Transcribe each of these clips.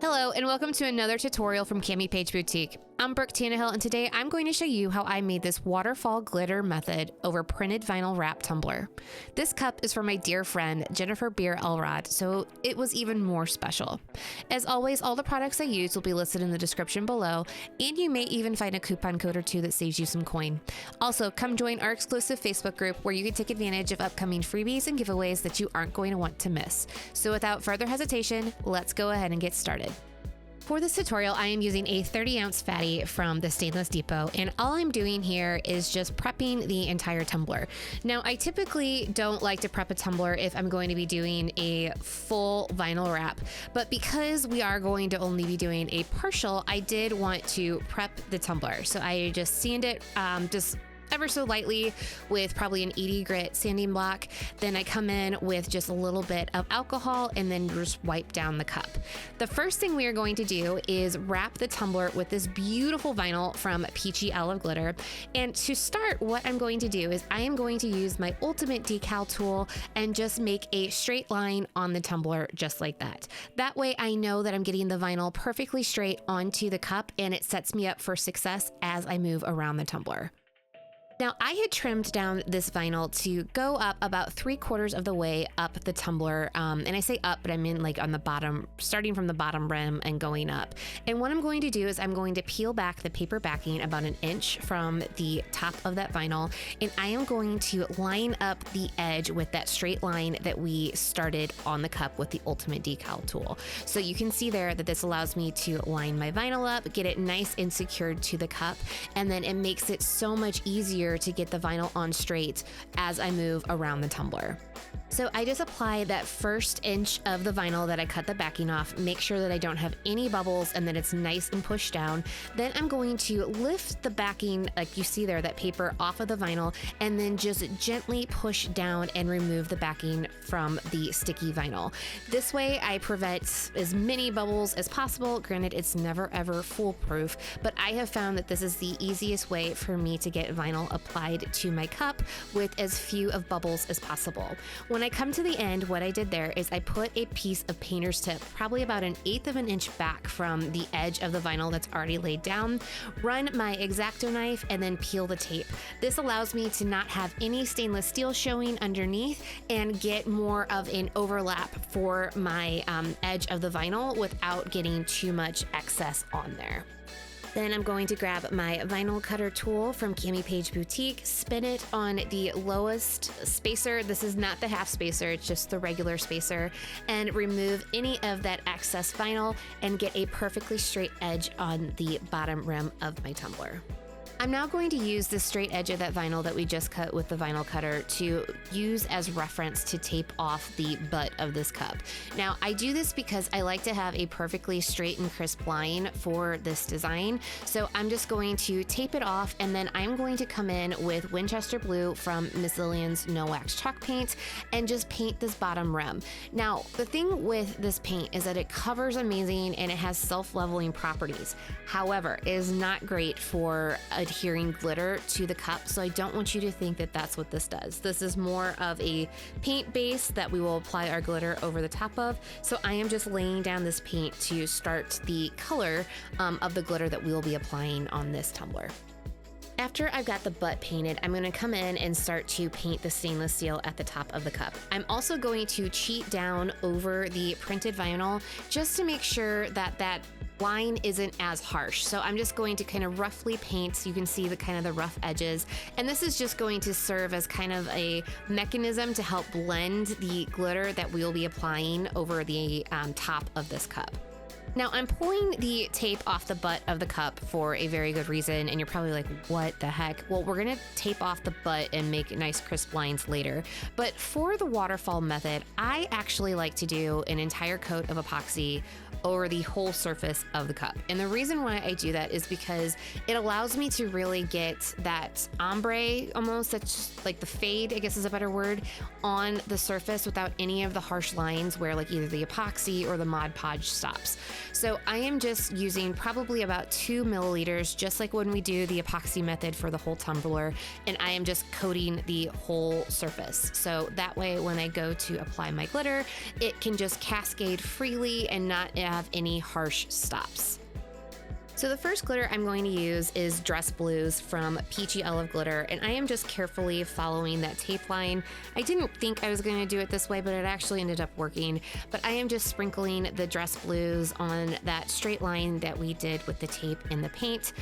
Hello and welcome to another tutorial from CamiPaige Boutique. I'm Brooke Tannehill and today I'm going to show you how I made this waterfall glitter method over printed vinyl wrap tumbler. This cup is from my dear friend Jennifer Beer Elrod, so it was even more special. As always, all the products I use will be listed in the description below, and you may even find a coupon code or two that saves you some coin. Also, come join our exclusive Facebook group where you can take advantage of upcoming freebies and giveaways that you aren't going to want to miss. So without further hesitation, let's go ahead and get started. For this tutorial, I am using a 30-ounce fatty from the Stainless Depot, and all I'm doing here is just prepping the entire tumbler. Now, I typically don't like to prep a tumbler if I'm going to be doing a full vinyl wrap, but because we are going to only be doing a partial, I did want to prep the tumbler. So I just sand it just ever so lightly with probably an 80 grit sanding block. Then I come in with just a little bit of alcohol and then just wipe down the cup. The first thing we are going to do is wrap the tumbler with this beautiful vinyl from Peachy Olive Glitter. And to start, what I'm going to do is I am going to use my ultimate decal tool and just make a straight line on the tumbler just like that. That way I know that I'm getting the vinyl perfectly straight onto the cup, and it sets me up for success as I move around the tumbler. Now, I had trimmed down this vinyl to go up about 3/4 of the way up the tumbler. And I say up, but I mean like on the bottom, starting from the bottom rim and going up. And what I'm going to do is I'm going to peel back the paper backing about 1 inch from the top of that vinyl. And I am going to line up the edge with that straight line that we started on the cup with the ultimate decal tool. So you can see there that this allows me to line my vinyl up, get it nice and secured to the cup. And then it makes it so much easier to get the vinyl on straight as I move around the tumbler. So I just apply that first inch of the vinyl that I cut the backing off, make sure that I don't have any bubbles and that it's nice and pushed down. Then I'm going to lift the backing, like you see there, that paper off of the vinyl, and then just gently push down and remove the backing from the sticky vinyl. This way I prevent as many bubbles as possible. Granted, it's never ever foolproof, but I have found that this is the easiest way for me to get vinyl applied to my cup with as few of bubbles as possible. When I come to the end, what I did there is I put a piece of painter's tip, probably about 1/8 of an inch back from the edge of the vinyl that's already laid down, run my X-Acto knife, and then peel the tape. This allows me to not have any stainless steel showing underneath and get more of an overlap for my edge of the vinyl without getting too much excess on there. Then I'm going to grab my vinyl cutter tool from CamiPaige Boutique, spin it on the lowest spacer. This is not the half spacer, it's just the regular spacer, and remove any of that excess vinyl and get a perfectly straight edge on the bottom rim of my tumbler. I'm now going to use the straight edge of that vinyl that we just cut with the vinyl cutter to use as reference to tape off the butt of this cup. Now, I do this because I like to have a perfectly straight and crisp line for this design. So I'm just going to tape it off, and then I'm going to come in with Winchester Blue from Miss Lillian's No Wax Chalk Paint and just paint this bottom rim. Now, the thing with this paint is that it covers amazing and it has self-leveling properties. However, it is not great for adhering glitter to the cup, so I don't want you to think that that's what this does. This is more of a paint base that we will apply our glitter over the top of. So I am just laying down this paint to start the color of the glitter that we will be applying on this tumbler. After I've got the butt painted, I'm going to come in and start to paint the stainless steel at the top of the cup. I'm also going to cheat down over the printed vinyl just to make sure that that line isn't as harsh. So I'm just going to kind of roughly paint so you can see the kind of the rough edges. And this is just going to serve as kind of a mechanism to help blend the glitter that we'll be applying over the top of this cup. Now, I'm pulling the tape off the butt of the cup for a very good reason, and you're probably like, what the heck? Well, we're gonna tape off the butt and make nice crisp lines later. But for the waterfall method, I actually like to do an entire coat of epoxy over the whole surface of the cup. And the reason why I do that is because it allows me to really get that ombre, almost, that's like the fade, I guess is a better word, on the surface without any of the harsh lines where like either the epoxy or the Mod Podge stops. So I am just using probably about 2 milliliters, just like when we do the epoxy method for the whole tumbler, and I am just coating the whole surface. So that way when I go to apply my glitter, it can just cascade freely and not have any harsh stops. So the first glitter I'm going to use is Dress Blues from Peachy Olive Glitter, and I am just carefully following that tape line. I didn't think I was going to do it this way, but it actually ended up working. But I am just sprinkling the Dress Blues on that straight line that we did with the tape and the paint,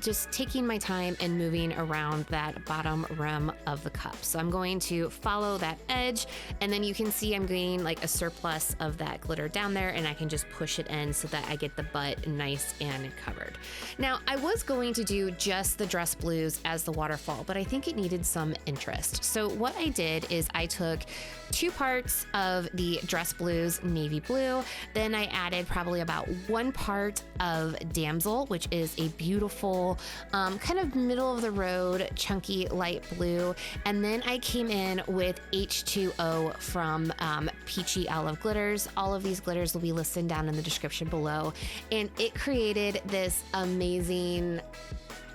just taking my time and moving around that bottom rim of the cup. So I'm going to follow that edge, and then you can see I'm getting like a surplus of that glitter down there, and I can just push it in so that I get the butt nice and covered. Now, I was going to do just the Dress Blues as the waterfall, but I think it needed some interest. So what I did is I took 2 parts of the Dress Blues navy blue, then I added probably about 1 part of Damsel, which is a beautiful kind of middle of the road chunky light blue, and then I came in with H2O from Peachy Olive Glitters. All of these glitters will be listed down in the description below, and it created this amazing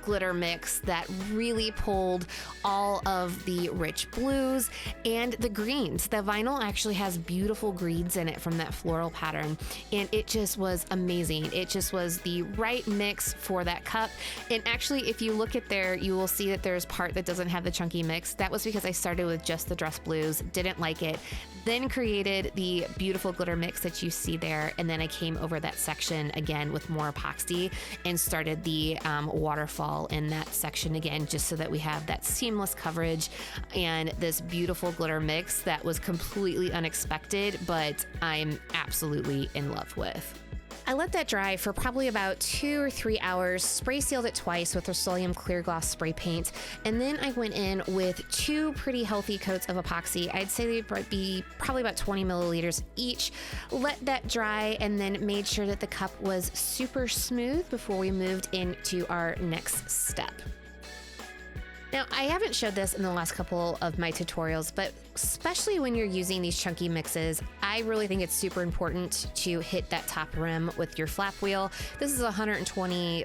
glitter mix that really pulled all of the rich blues and the greens. The vinyl actually has beautiful greens in it from that floral pattern, and it just was amazing. It just was the right mix for that cup. And actually, if you look at there, you will see that there's part that doesn't have the chunky mix. That was because I started with just the Dress Blues, didn't like it, then created the beautiful glitter mix that you see there, and then I came over that section again with more epoxy and started the waterfall in that section again, just so that we have that seamless coverage and this beautiful glitter mix that was completely unexpected, but I'm absolutely in love with. I let that dry for probably about 2 or 3 hours, spray sealed it twice with Rust-Oleum clear gloss spray paint, and then I went in with 2 pretty healthy coats of epoxy. I'd say they'd be probably about 20 milliliters each. Let that dry and then made sure that the cup was super smooth before we moved into our next step. Now, I haven't showed this in the last couple of my tutorials, but especially when you're using these chunky mixes, I really think it's super important to hit that top rim with your flap wheel. This is a 120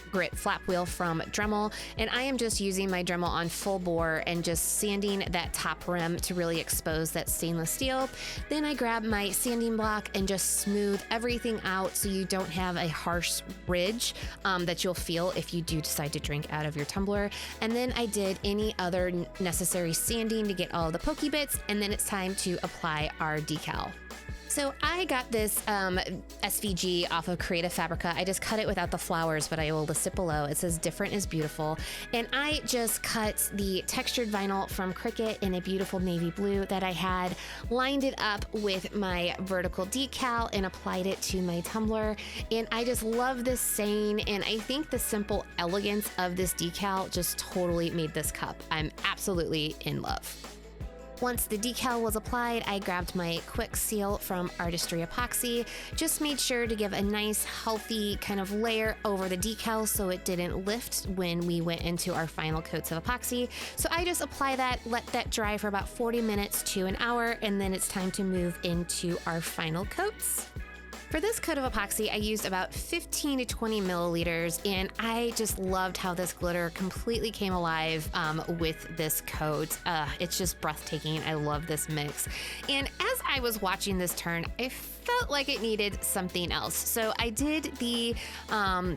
grit flap wheel from Dremel, and I am just using my Dremel on full bore and just sanding that top rim to really expose that stainless steel. Then I grab my sanding block and just smooth everything out so you don't have a harsh ridge that you'll feel if you do decide to drink out of your tumbler. And then I did any other necessary sanding to get all of the pokey bits, and then it's time to apply our decal. So I got this SVG off of Creative Fabrica. I just cut it without the flowers, but I will list it below. It says different is beautiful. And I just cut the textured vinyl from Cricut in a beautiful navy blue that I had, lined it up with my vertical decal and applied it to my tumbler. And I just love this saying, and I think the simple elegance of this decal just totally made this cup. I'm absolutely in love. Once the decal was applied, I grabbed my quick seal from Artistry Epoxy, just made sure to give a nice healthy kind of layer over the decal so it didn't lift when we went into our final coats of epoxy. So I just apply that, let that dry for about 40 minutes to an hour, and then it's time to move into our final coats. For this coat of epoxy, I used about 15 to 20 milliliters, and I just loved how this glitter completely came alive with this coat. It's just breathtaking. I love this mix. And as I was watching this turn, I felt like it needed something else. So I did the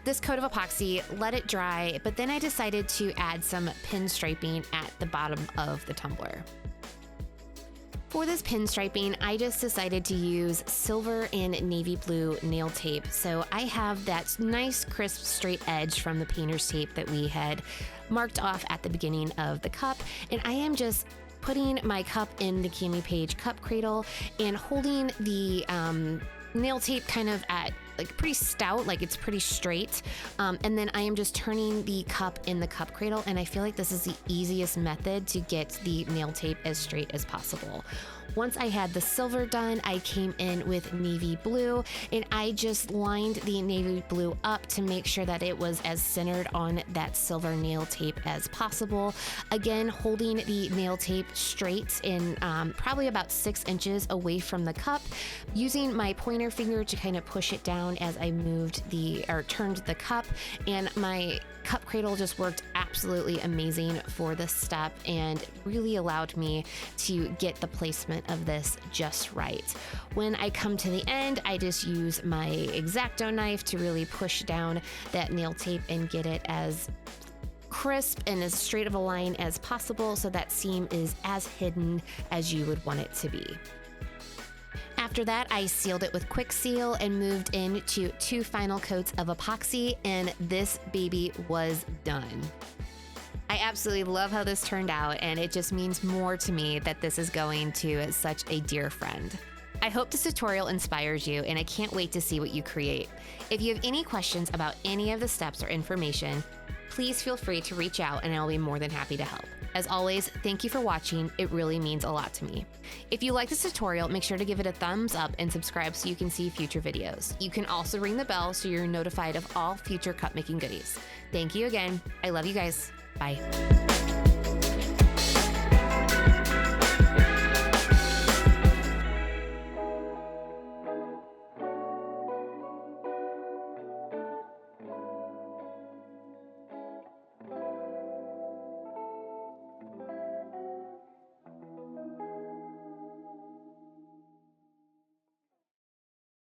this coat of epoxy, let it dry, but then I decided to add some pinstriping at the bottom of the tumbler. For this pinstriping, I just decided to use silver and navy blue nail tape. So I have that nice crisp straight edge from the painter's tape that we had marked off at the beginning of the cup. And I am just putting my cup in the CamiPaige cup cradle and holding the nail tape kind of at like pretty stout, like it's pretty straight. And then I am just turning the cup in the cup cradle, and I feel like this is the easiest method to get the nail tape as straight as possible. Once I had the silver done, I came in with navy blue, and I just lined the navy blue up to make sure that it was as centered on that silver nail tape as possible. Again, holding the nail tape straight in probably about 6 inches away from the cup, using my pointer your finger to kind of push it down as I turned the cup, and my cup cradle just worked absolutely amazing for this step and really allowed me to get the placement of this just right. When I come to the end, I just use my X-Acto knife to really push down that nail tape and get it as crisp and as straight of a line as possible so that seam is as hidden as you would want it to be. After that, I sealed it with Quick Seal and moved into 2 final coats of epoxy, and this baby was done. I absolutely love how this turned out, and it just means more to me that this is going to such a dear friend. I hope this tutorial inspires you, and I can't wait to see what you create. If you have any questions about any of the steps or information, please feel free to reach out and I'll be more than happy to help. As always, thank you for watching. It really means a lot to me. If you like this tutorial, make sure to give it a thumbs up and subscribe so you can see future videos. You can also ring the bell so you're notified of all future cup making goodies. Thank you again. I love you guys. Bye.